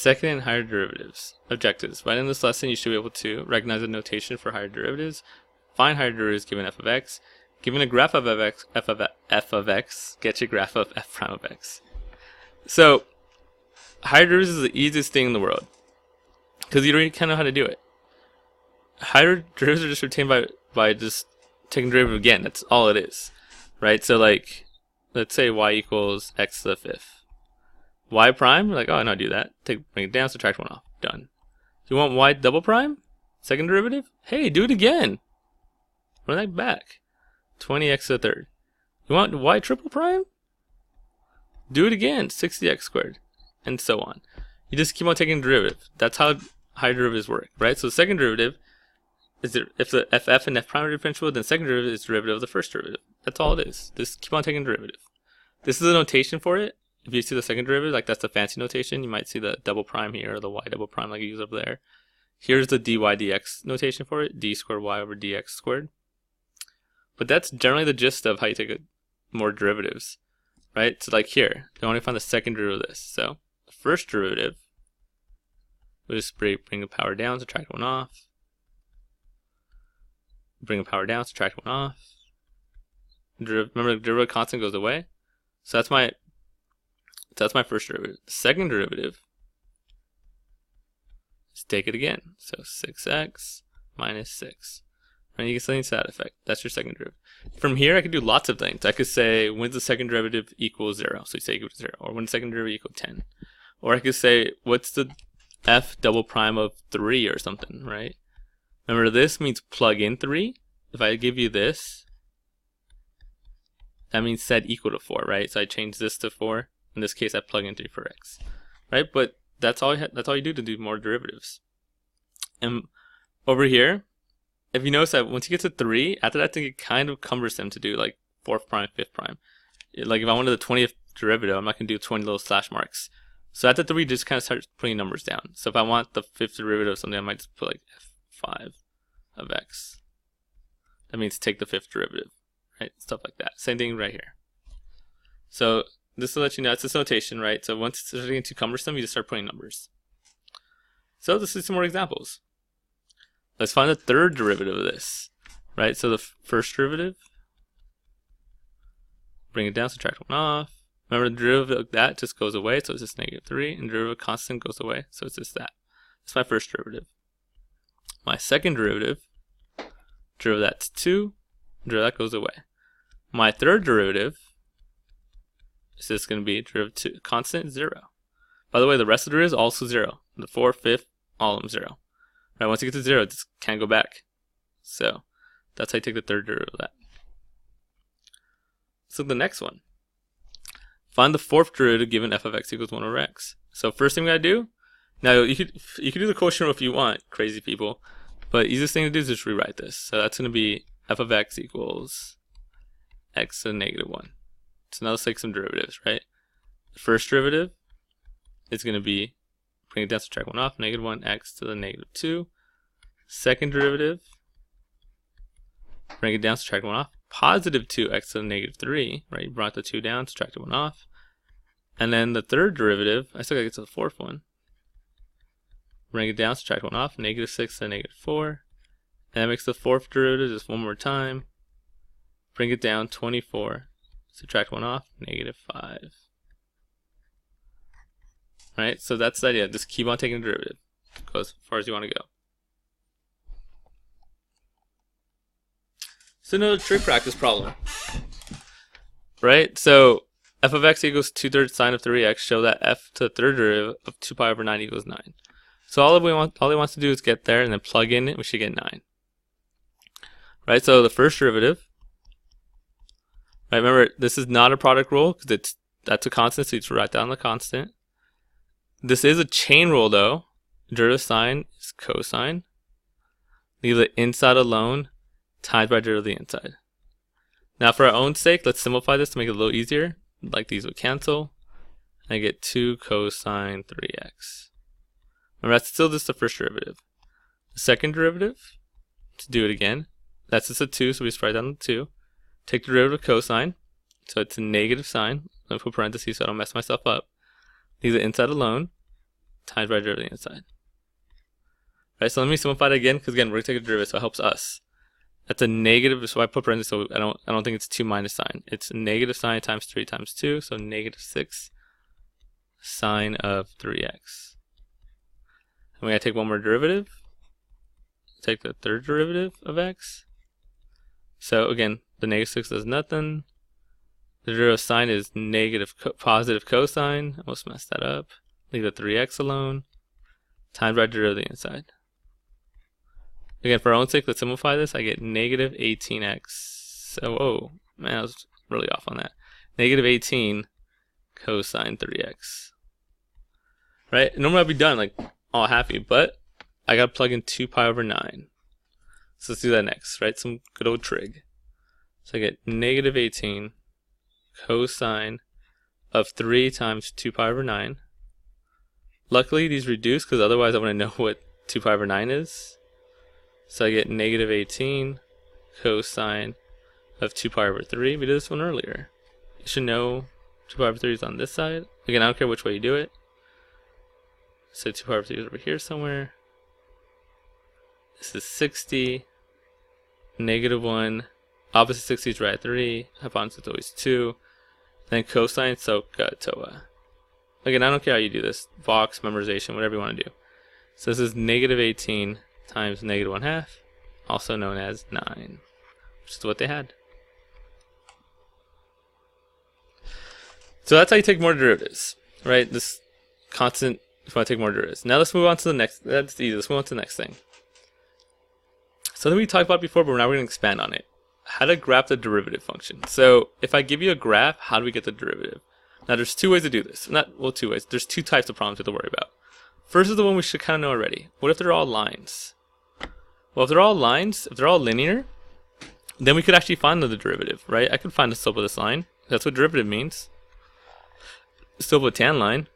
Second and higher derivatives. Objectives. By the end of this lesson, you should be able to recognize the notation for higher derivatives, find higher derivatives given f of x. Given a graph of f of x, get your graph of f prime of x. So, higher derivatives is the easiest thing in the world, because you already kind of know how to do it. Higher derivatives are just obtained by just taking derivative again. That's all it is, right? So like, let's say y equals x to the fifth. Y prime, we're like, oh, no, do that. Bring it down, subtract one off. Done. You want y double prime? Second derivative? Hey, do it again. Run that back. 20x to the third. You want y triple prime? Do it again. 60x squared. And so on. You just keep on taking derivative. That's how higher derivatives work, right? So the second derivative is if the ff and f prime are differentiable, then second derivative is derivative of the first derivative. That's all it is. Just keep on taking derivative. This is the notation for it. If you see the second derivative, like that's the fancy notation. You might see the double prime here, or the y double prime like you use over there. Here's the dy dx notation for it, d squared y over dx squared. But that's generally the gist of how you take more derivatives, right? So like here, you want to find the second derivative of this. So the first derivative, we'll just bring the power down, subtract one off. Bring the power down, subtract one off. Remember, the derivative constant goes away. So that's my first derivative. The second derivative is take it again. So 6x minus 6. And you get something to that effect. That's your second derivative. From here, I could do lots of things. I could say, when the second derivative equals 0? So you say equal to 0. Or when the second derivative equals 10. Or I could say, what's the f double prime of 3 or something, right? Remember, this means plug in 3. If I give you this, that means set equal to 4, right? So I change this to 4. In this case, I plug in 3 for x, right? But that's all you do to do more derivatives. And over here, if you notice that once you get to 3, after that, it gets kind of cumbersome to do like 4th prime, 5th prime. Like if I wanted the 20th derivative, I'm not going to do 20 little slash marks. So after 3, just kind of start putting numbers down. So if I want the 5th derivative of something, I might just put like f5 of x. That means take the 5th derivative, right? Stuff like that. Same thing right here. So this will let you know it's this notation, right? So once it's getting too cumbersome, you just start putting numbers. So let's see some more examples. Let's find the third derivative of this, right? So the first derivative, bring it down, subtract one off. Remember, the derivative of that just goes away, so it's just negative 3, and the derivative constant goes away, so it's just that. That's my first derivative. My second derivative of that's 2, derivative that goes away. My third derivative is just going to be derivative constant 0. By the way, the rest of the derivative is also 0. The 4th, 5th, all of them 0. Right, once you get to 0, it just can't go back. So that's how you take the third derivative of that. So the next one. Find the 4th derivative given f of x equals 1 over x. So first thing we gotta do, now you could do the quotient rule if you want, crazy people, but easiest thing to do is just rewrite this. So that's gonna be f of x equals x to the negative 1. So now let's take some derivatives, right? The first derivative is gonna be, bring it down, subtract 1 off, negative 1x to the negative 2. Second derivative, bring it down, subtract 1 off, positive 2x to the negative 3, right? You brought the 2 down, subtracted 1 off. And then the third derivative, I still gotta get to the fourth one. Bring it down, subtract 1 off, negative 6 to negative 4. And that makes the fourth derivative just one more time. Bring it down, 24, subtract 1 off, negative 5. Right, so that's the idea. Just keep on taking the derivative. Go as far as you want to go. So another trig practice problem. Right, so f of x equals 2/3 sine of 3x. Show that f to the third derivative of 2 pi over 9 equals 9. So all he wants to do is get there and then plug in it. We should get 9. Right, so the first derivative. Right, remember, this is not a product rule because that's a constant, so you just write down the constant. This is a chain rule though. Derivative sign is cosine. Leave the inside alone, times by derivative of the inside. Now for our own sake, let's simplify this to make it a little easier. Like these would cancel. And I get 2 cosine 3x. Remember, that's still just the first derivative. The second derivative, to do it again, that's just a 2, so we just write down the 2. Take the derivative of cosine, so it's a negative sign. Let me put parentheses so I don't mess myself up. Leave the inside alone. times right derivative of the inside. Right, so let me simplify it again, because again, we're going to take a derivative, so it helps us. That's a negative, so I put parentheses, so I don't think it's 2 minus sign. It's a negative sign times 3 times 2, so negative 6 sine of 3x. And we gotta take one more derivative. Take the third derivative of x. So again, the negative 6 does nothing. The derivative of sine is positive cosine. I almost messed that up. Leave the 3x alone. Times right derivative of the inside. Again, for our own sake, let's simplify this. I get negative 18x. So, oh, man, I was really off on that. Negative 18 cosine 3x. Right? Normally I'd be done, like, all happy, but I gotta plug in 2 pi over 9. So let's do that next, right? Some good old trig. So I get negative 18 cosine of 3 times 2 pi over 9. Luckily, these reduce, because otherwise I want to know what 2 pi over 9 is. So I get negative 18 cosine of 2 pi over 3. We did this one earlier. You should know 2 pi over 3 is on this side. Again, I don't care which way you do it. So 2 pi over 3 is over here somewhere. This is 60. Negative 1. Opposite 60 is right at 3. Hypotenuse is always 2. Then cosine, so toa. Again, I don't care how you do this. Box, memorization, whatever you want to do. So this is negative 18 times negative 1/2, also known as 9, which is what they had. So that's how you take more derivatives, right? This constant, if I take more derivatives. Now let's move on to the next, that's easy, let's move on to the next thing. Something we talked about before, but now we're going to expand on it. How to graph the derivative function. So if I give you a graph, how do we get the derivative? Now there's 2 ways to do this. Well, 2 ways. There's 2 types of problems you have to worry about. First is the one we should kind of know already. What if they're all lines? Well, if they're all lines, if they're all linear, then we could actually find the derivative, right? I could find the slope of this line. That's what derivative means. The slope of a tan line.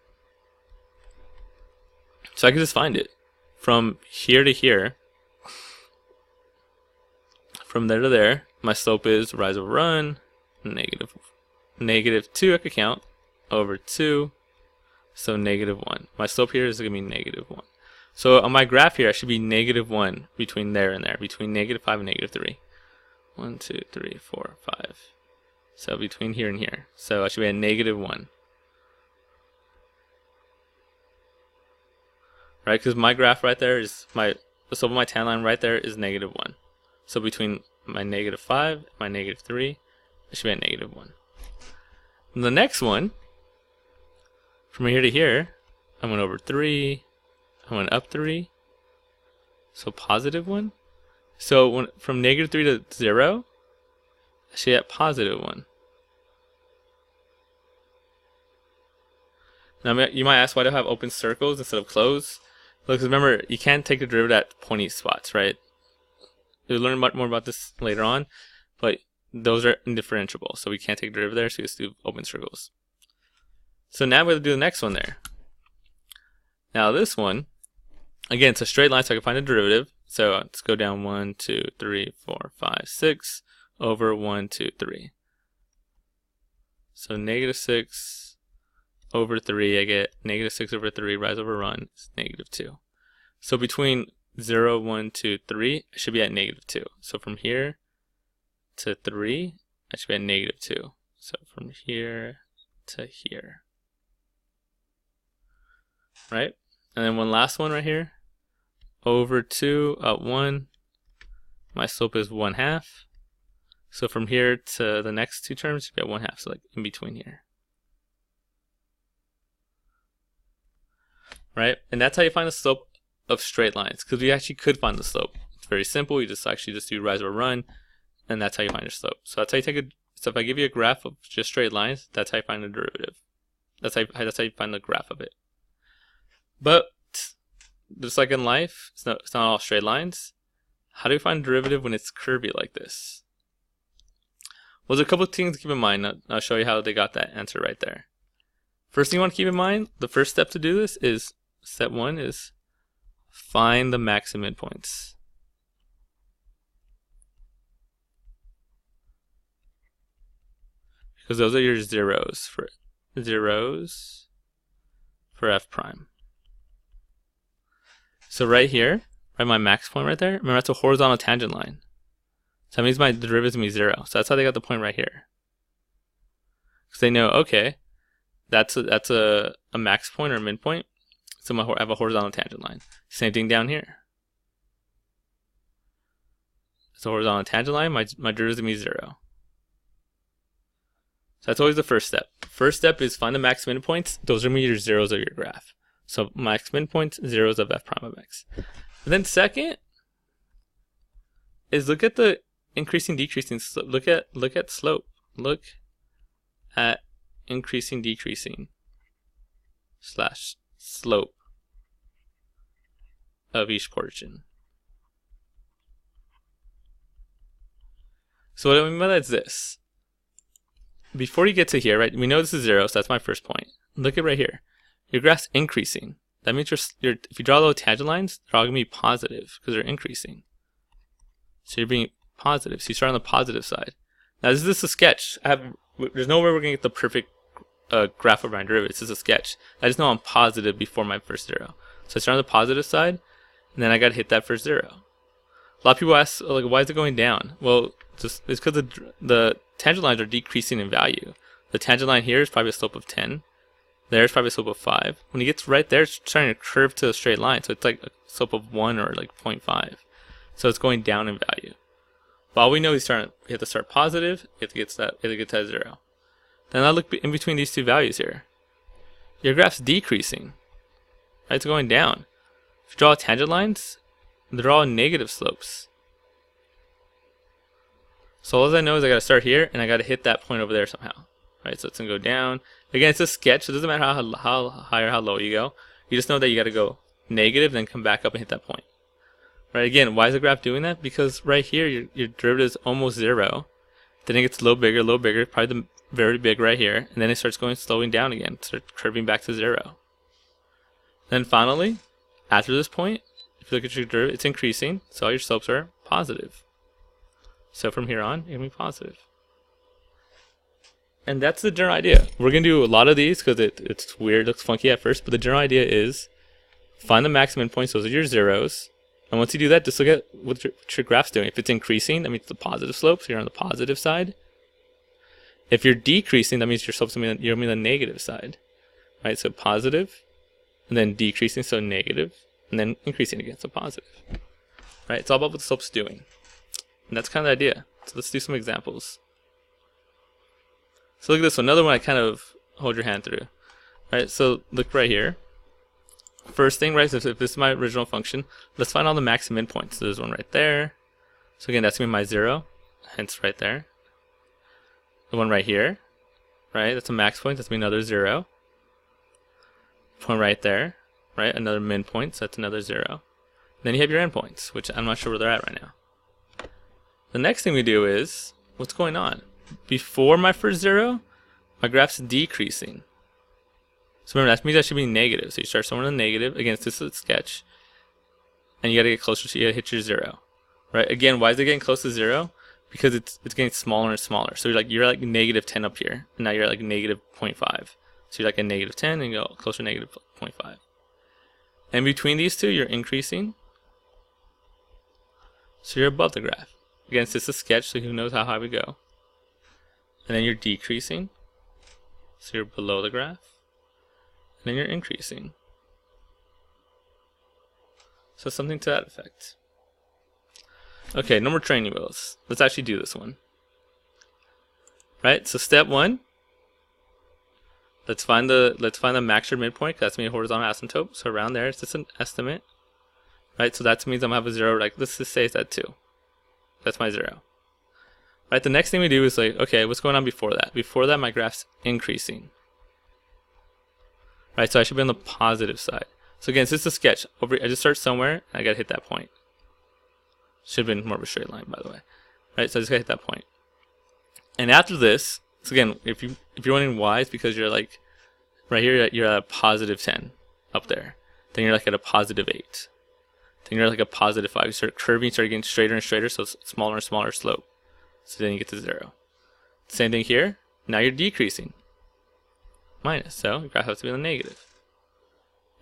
So I can just find it. From here to here, from there to there, my slope is rise over run, negative 2, I could count, over 2, so negative 1. My slope here is going to be negative 1. So on my graph here, I should be negative 1 between there and there, between negative 5 and negative 3. 1, 2, 3, 4, 5. So between here and here. So I should be at negative 1. Right, because my graph right there is, the slope of my tan line right there is negative 1. So between my negative 5 and my negative 3, I should be at negative 1. And the next one, from here to here, I went over 3, I went up 3, so positive 1. So from negative 3 to 0, I should be at positive 1. Now you might ask, why do I have open circles instead of closed? Because remember, you can't take the derivative at pointy spots, right? You'll learn more about this later on, but those are indifferentiable, so we can't take derivative there, so we just do open circles. So now we're going to do the next one there. Now this one, again, it's a straight line, so I can find a derivative. So let's go down 1, 2, 3, 4, 5, 6 over 1, 2, 3. So negative 6 over 3, I get negative 6 over 3, rise over run, is negative 2. So between 0, 1, 2, 3, I should be at negative 2. So from here to 3, I should be at negative 2. So from here to here. Right? And then one last one right here. Over 2, up 1. My slope is 1/2. So from here to the next 2 terms, you should be at 1/2. So like in between here. Right? And that's how you find the slope of straight lines. Because we actually could find the slope. It's very simple. You just actually do rise or run. And that's how you find your slope. So that's how you take a. So if I give you a graph of just straight lines, that's how you find the derivative. That's how you find the graph of it. But just like in life, it's not all straight lines. How do we find derivative when it's curvy like this? Well, there's a couple of things to keep in mind. I'll show you how they got that answer right there. First thing you want to keep in mind, the first step to do this is, step 1 is find the max and midpoints. Because those are your zeros for f prime. So right here, right, my max point right there, remember that's a horizontal tangent line. So that means my derivative is going to be 0. So that's how they got the point right here. Because they know, okay, that's a max point or a midpoint. So I have a horizontal tangent line. Same thing down here. It's a horizontal tangent line, my derivative is going to be 0. So that's always the first step. First step is find the max midpoints. Those are going to be your zeros of your graph. So max midpoints, zeros of f prime of x. And then second is look at the increasing, decreasing slope. Look at slope. Look at increasing, decreasing slash slope of each portion. So what I mean by that is this. Before you get to here, right, we know this is 0, so that's my first point. Look at right here. Your graph's increasing. That means if you draw little tangent lines, they're all going to be positive because they're increasing. So you're being positive. So you start on the positive side. Now this is a sketch. There's no way we're going to get the perfect graph of my derivative. This is a sketch. I just know I'm positive before my first 0. So I start on the positive side, and then I got to hit that first 0. A lot of people ask, like, why is it going down? Well, it's because the tangent lines are decreasing in value. The tangent line here is probably a slope of 10. There's probably a slope of 5. When it gets right there, it's starting to curve to a straight line. So it's like a slope of 1 or like 0.5. So it's going down in value. But all we know is you have to start positive, you have to get to that 0. Then I look in between these two values here. Your graph's decreasing. Right? It's going down. If you draw tangent lines, they're all negative slopes. So all I know is I got to start here and I got to hit that point over there somehow. Right? So it's going to go down. Again, it's a sketch, so it doesn't matter how high or how low you go. You just know that you got to go negative, then come back up and hit that point. Right? Again, why is the graph doing that? Because right here, your derivative is almost 0. Then it gets a little bigger, probably very big right here, and then it starts slowing down again, starts curving back to 0. Then finally, after this point, if you look at your derivative, it's increasing, so all your slopes are positive. So from here on, you're going to be positive. And that's the general idea. We're going to do a lot of these because it's weird, looks funky at first, but the general idea is find the maximum points, those are your zeros. And once you do that, just look at what your graph's doing. If it's increasing, that means it's a positive slope, so you're on the positive side. If you're decreasing, that means your slope's going to be on the negative side. Right, so positive, and then decreasing, so negative, and then increasing again, so positive. Right, it's all about what the slope's doing. And that's kind of the idea. So let's do some examples. So look at this one, another one I kind of hold your hand through. Right, so look right here. First thing, right, so if this is my original function, let's find all the max and min points. So there's one right there. So again, that's going to be my 0, hence right there. The one right here, right, that's a max point, that's going to be another 0. Point right there, right, another min point, so that's another 0. Then you have your endpoints, which I'm not sure where they're at right now. The next thing we do is, what's going on? Before my first 0, my graph's decreasing. So remember, that means that should be negative. So you start somewhere in the negative. Again, this is a sketch. And you got to get closer, so you got to hit your 0. Right? Again, why is it getting close to 0? Because it's getting smaller and smaller. So you're like negative 10 up here. And now you're like negative 0.5. So you're like a negative 10 and you go closer to negative 0.5. And between these two, you're increasing. So you're above the graph. Again, it's just a sketch, so who knows how high we go. And then you're decreasing. So you're below the graph. And then you're increasing. So something to that effect. Okay, no more training wheels. Let's actually do this one. Right, so step 1. Let's find the max or midpoint, because that's going to be a horizontal asymptote. So around there, it's just an estimate. Right, so that means I'm going to have a 0, like let's just say it's at 2. That's my 0. Right, the next thing we do is like, okay, what's going on before that? Before that, my graph's increasing. Right, so I should be on the positive side. So again, it's just a sketch. I just start somewhere, and I got to hit that point. Should have been more of a straight line, by the way. Right, so I just got to hit that point. And after this, so again, if you're wondering why, it's because you're like, right here, you're at a positive 10 up there. Then you're like at a positive 8. Then you're like a positive 5. You start curving, start getting straighter and straighter, so it's smaller and smaller slope. So then you get to 0. Same thing here. Now you're decreasing. Minus, so your graph has to be on the negative.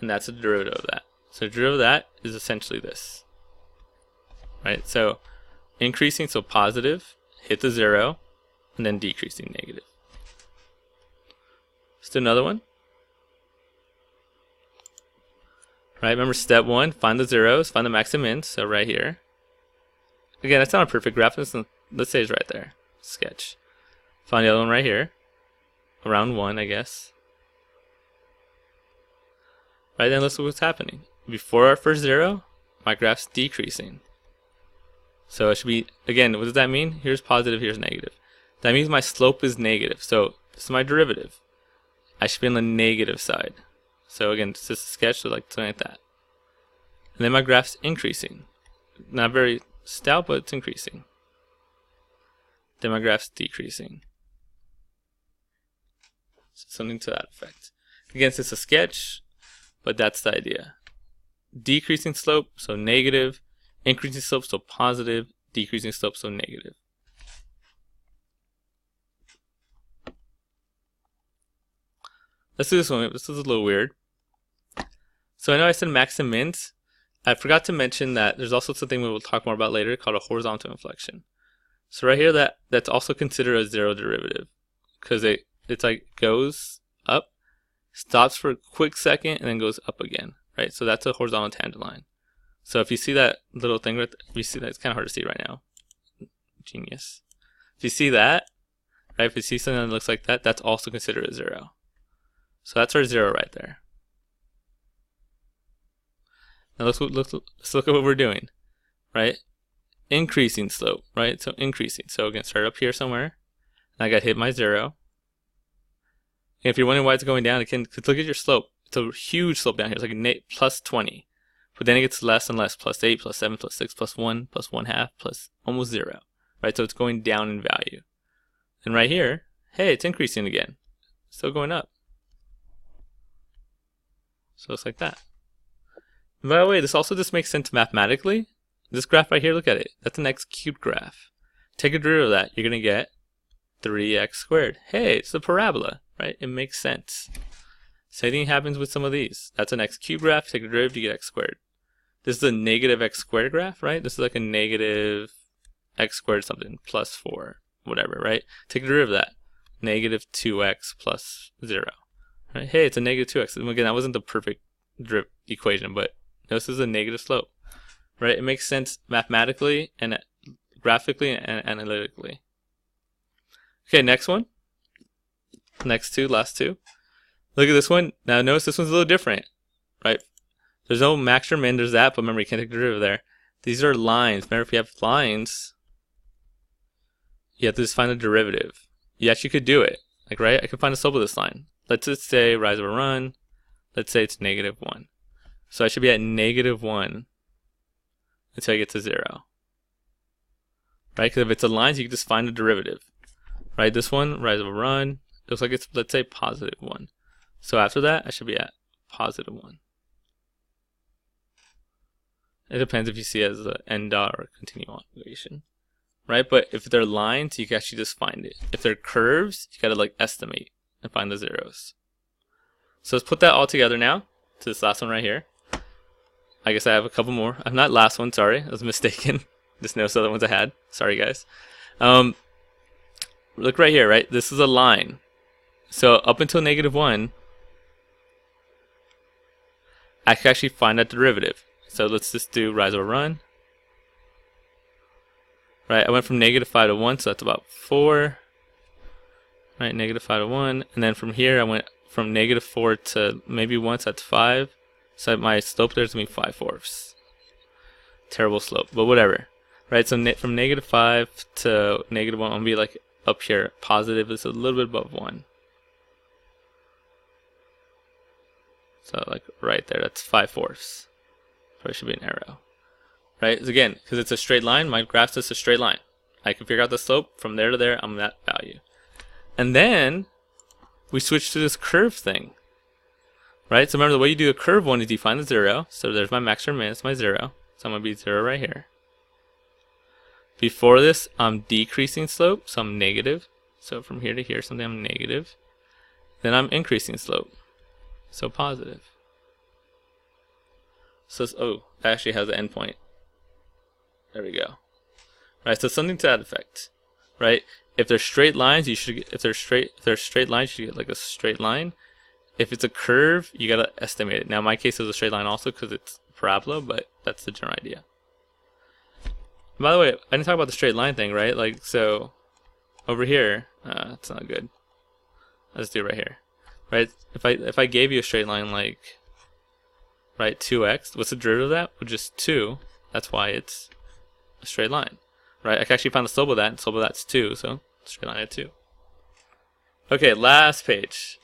And that's the derivative of that. So the derivative of that is essentially this, right? So increasing, so positive, hit the 0, and then decreasing, negative. Let's do another one. Right, remember step 1, find the zeros, find the max and min, so right here. Again, that's not a perfect graph, let's say it's right there. Sketch. Find the other one right here. Around 1, I guess. Right, then let's look what's happening. Before our first 0, my graph's decreasing. So it should be, again, what does that mean? Here's positive, here's negative. That means my slope is negative. So this is my derivative. I should be on the negative side. So again, it's just a sketch, so like something like that. And then my graph's increasing. Not very stout, but it's increasing. Then my graph's decreasing. So something to that effect. Again, it's just a sketch, but that's the idea. Decreasing slope, so negative. Increasing slope, so positive. Decreasing slope, so negative. Let's do this one. This is a little weird. So I know I said max and mins. I forgot to mention that there's also something we will talk more about later called a horizontal inflection. So right here, that's also considered a 0 derivative because it's like goes up, stops for a quick second, and then goes up again, right? So that's a horizontal tangent line. So if you see that little thing, if you see that, it's kind of hard to see right now. Genius. If you see that, right? If you see something that looks like that, that's also considered a 0. So that's our 0 right there. Now let's look at what we're doing, right? Increasing slope, right? So increasing. So again, start up here somewhere. And I got hit my 0. And if you're wondering why it's going down, look at your slope. It's a huge slope down here. It's like plus 20. But then it gets less and less. Plus 8, plus 7, plus 6, plus 1, plus 1/2, plus almost 0. Right? So it's going down in value. And right here, hey, it's increasing again. Still going up. So it's like that. And by the way, this also just makes sense mathematically. This graph right here, look at it. That's an x cubed graph. Take a derivative of that. You're going to get 3x squared. Hey, it's a parabola, right? It makes sense. Same thing happens with some of these. That's an x cubed graph. Take a derivative, you get x squared. This is a negative x squared graph, right? This is like a negative x squared something, plus 4, whatever, right? Take a derivative of that. Negative 2x plus 0. Right? Hey, it's a negative 2x. And again, that wasn't the perfect equation, but this is a negative slope, right? It makes sense mathematically and graphically and analytically. Okay, next one. Next two, last two. Look at this one. Now notice this one's a little different, right? There's no max or min, there's that, but remember you can't take the derivative there. These are lines. Remember, if you have lines, you have to just find the derivative. You actually could do it. Like, right? I could find the slope of this line. Let's just say rise over run. Let's say it's negative 1. So I should be at negative 1 until I get to 0. Right? Because if it's a line, you can just find the derivative. Right? This one, rise over run, looks like it's, let's say, positive 1. So after that, I should be at positive 1. It depends if you see it as an end dot or a continuation. Right? But if they're lines, you can actually just find it. If they're curves, you gotta like estimate and find the zeros. So let's put that all together now to this last one right here. I guess I have a couple more. I'm not last one, sorry. I was mistaken. Just noticed the other ones I had. Sorry, guys. Look right here, right? This is a line. So up until negative 1, I can actually find that derivative. So let's just do rise over run. Right, I went from negative 5 to 1, so that's about 4. Right, negative 5 to 1. And then from here, I went from negative 4 to maybe 1, so that's 5. So my slope there is going to be 5/4. Terrible slope, but whatever. Right, so from negative 5 to negative 1, I'm going to be like up here. Positive is a little bit above 1. So like right there, that's 5/4. Probably should be an arrow. Right, again, because it's a straight line, my graph's just a straight line. I can figure out the slope from there to there, I'm that value. And then we switch to this curve thing. Right, so remember the way you do a curve one is you find the 0. So there's my max or min, it's my 0. So I'm going to be 0 right here. Before this, I'm decreasing slope, so I'm negative. So from here to here, something I'm negative. Then I'm increasing slope, so positive. So it actually has an endpoint. There we go. Right, so something to that effect. Right? If they're straight lines, you should get, if they're straight lines, you should get like a straight line. If it's a curve, you gotta estimate it. Now in my case it was a straight line also because it's parabola, but that's the general idea. By the way, I didn't talk about the straight line thing, right? Like, so over here, it's not good. Let's do it right here. Right? If I gave you a straight line like, right, 2x, what's the derivative of that? Well, just 2. That's why it's a straight line. Right? I can actually find the slope of that, and slope of that's 2, so straight line at 2. Okay, last page.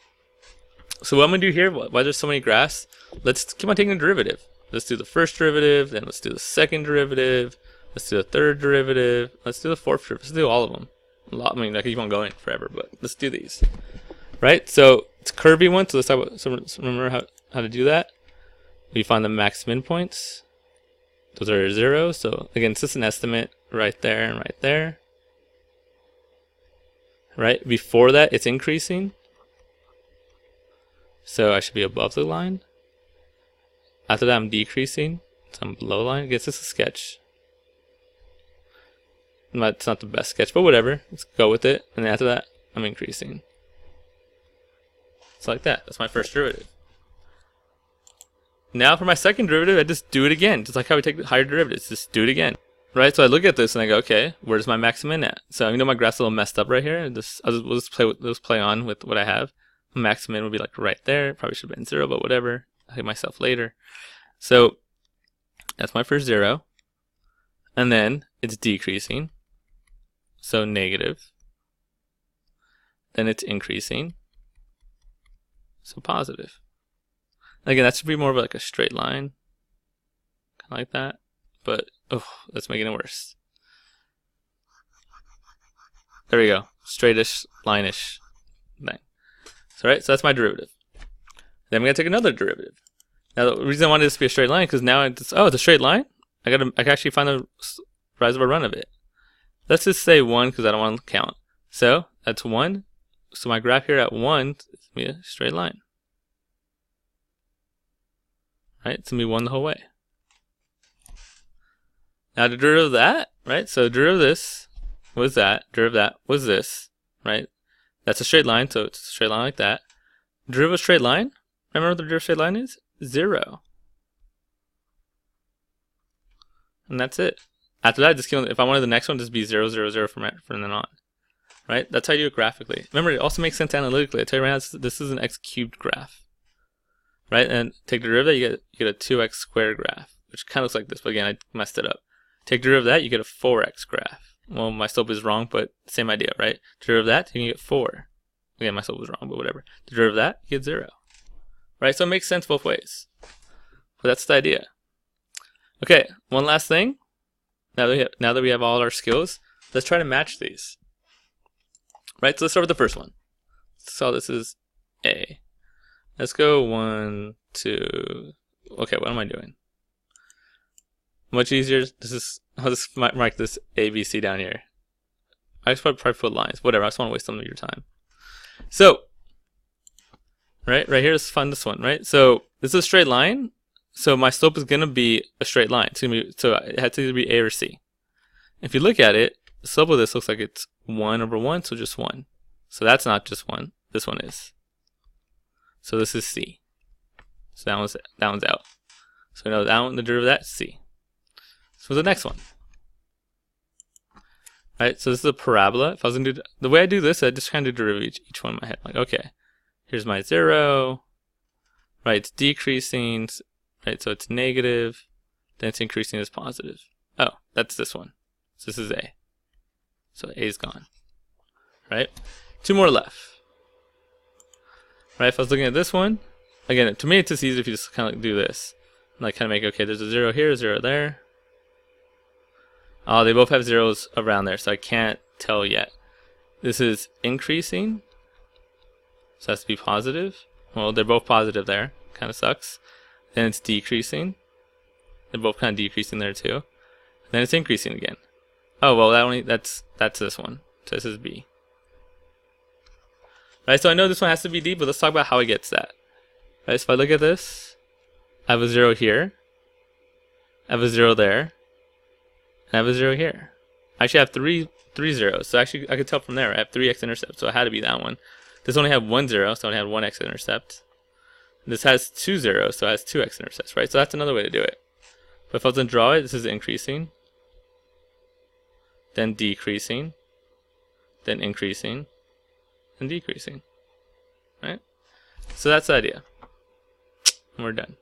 So what I'm going to do here, why there's so many graphs, let's keep on taking the derivative. Let's do the first derivative, then let's do the second derivative, let's do the third derivative, let's do the fourth derivative, let's do all of them. I mean, I could keep on going forever, but let's do these. Right? So it's a curvy one, so let's talk about, so remember how to do that. We find the max min points. Those are 0, so again, it's just an estimate right there and right there. Right? Before that, it's increasing. So I should be above the line. After that, I'm decreasing. So I'm below the line. I guess it's a sketch. It's not the best sketch, but whatever. Let's go with it. And then after that, I'm increasing. It's like that. That's my first derivative. Now for my second derivative, I just do it again. Just like how we take the higher derivatives. Just do it again. Right? So I look at this and I go, okay, where's my maximum at? So I know my graph's a little messed up right here. We'll just play on with what I have. Maximum would be like right there. Probably should have been 0, but whatever. I'll hit myself later. So that's my first 0. And then it's decreasing. So negative. Then it's increasing. So positive. Again, that should be more of like a straight line. Kind of like that. But, oh, that's making it worse. There we go. Straightish, line-ish thing. So, right, so that's my derivative. Then I'm going to take another derivative. Now, the reason I wanted this to be a straight line, because now it's a straight line. I can actually find the rise of a run of it. Let's just say 1, because I don't want to count. So, that's 1. So my graph here at 1 is going to be a straight line. Right, it's going to be 1 the whole way. Now to derive that, right, so derive this was that, derive that was this, right? That's a straight line, so it's a straight line like that. Derive a straight line, remember what the derive straight line is? 0. And that's it. After that, just if I wanted the next one, just be 0, 0, 0 from then on. Right? That's how you do it graphically. Remember, it also makes sense analytically. I tell you right now, this is an x cubed graph. Right? And take the derivative, you get a 2x squared graph, which kind of looks like this, but again, I messed it up. Take derivative of that, you get a 4x graph. Well, my slope is wrong, but same idea, right? Derivative of that, you can get 4. Again, my slope was wrong, but whatever. The derivative of that, you get 0. Right? So it makes sense both ways. But that's the idea. Okay, one last thing. Now that we have all our skills, let's try to match these. Right, so let's start with the first one. So this is A. Let's go 1, 2. Okay, what am I doing? Much easier. I'll just mark this A, B, C down here. I just probably put lines. Whatever, I just want to waste some of your time. So, right here, let's find this one, right? So this is a straight line. So my slope is going to be a straight line. It's gonna be, so it had to either be A or C. If you look at it, the slope of this looks like it's 1 over 1, so just 1. So that's not just 1. This one is. So this is C. So that one's out. So we know that one, the derivative of that is C. So the next one. Right, so this is a parabola. If I was going to do the way I do this, I just kind of derivative each one in my head. Like, okay, here's my 0. Right, it's decreasing. Right, so it's negative. Then it's increasing as positive. Oh, that's this one. So this is A. So A is gone. Right? 2 more left. Right, if I was looking at this one, again, to me it's just easier if you just kind of like do this. Like kind of make, okay, there's a 0 here, 0 there. Oh, they both have zeros around there, so I can't tell yet. This is increasing. So it has to be positive. Well, they're both positive there. Kind of sucks. Then it's decreasing. They're both kind of decreasing there too. Then it's increasing again. Oh well, that's this one. So this is B. Right, so I know this one has to be D, but let's talk about how it gets that. Right, so if I look at this, I have a 0 here. I have a 0 there, and I have a 0 here. I actually have three zeros, so actually I could tell from there I have 3 x-intercepts, so it had to be that one. This only had 1 0, so it had 1 x-intercept. This has 2 zeros, so it has 2 x-intercepts, right? So that's another way to do it. But if I was going to draw it, this is increasing, then decreasing, then increasing, and decreasing, right? So that's the idea. And we're done.